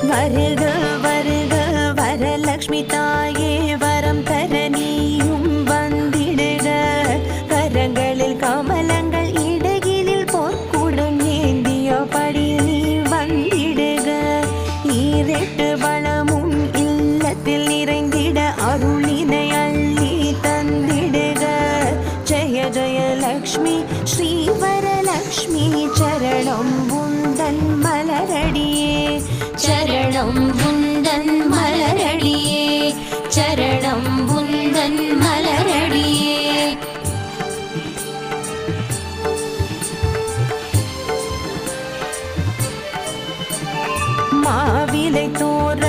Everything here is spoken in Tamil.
வருக வருக வரலக்ஷ்மி தாயே வரம் தர நீயும் வந்திடுக. கரங்களில் கமலங்கள் இடையிலில் பொற்குடம் ஏந்தியபடி நீ வந்திடுக. ஈரெட்டு வளமும் இல்லத்தில் நிறைந்திட அருளினை அள்ளி தந்திடுக. ஜெய ஜெய லக்ஷ்மி ஸ்ரீ வரலக்ஷ்மி சரணம் உந்தன் மலரடியே சரணம் உந்தன் மலரடியே சரணம் உந்தன் மலரடியே. மாவிலை தோற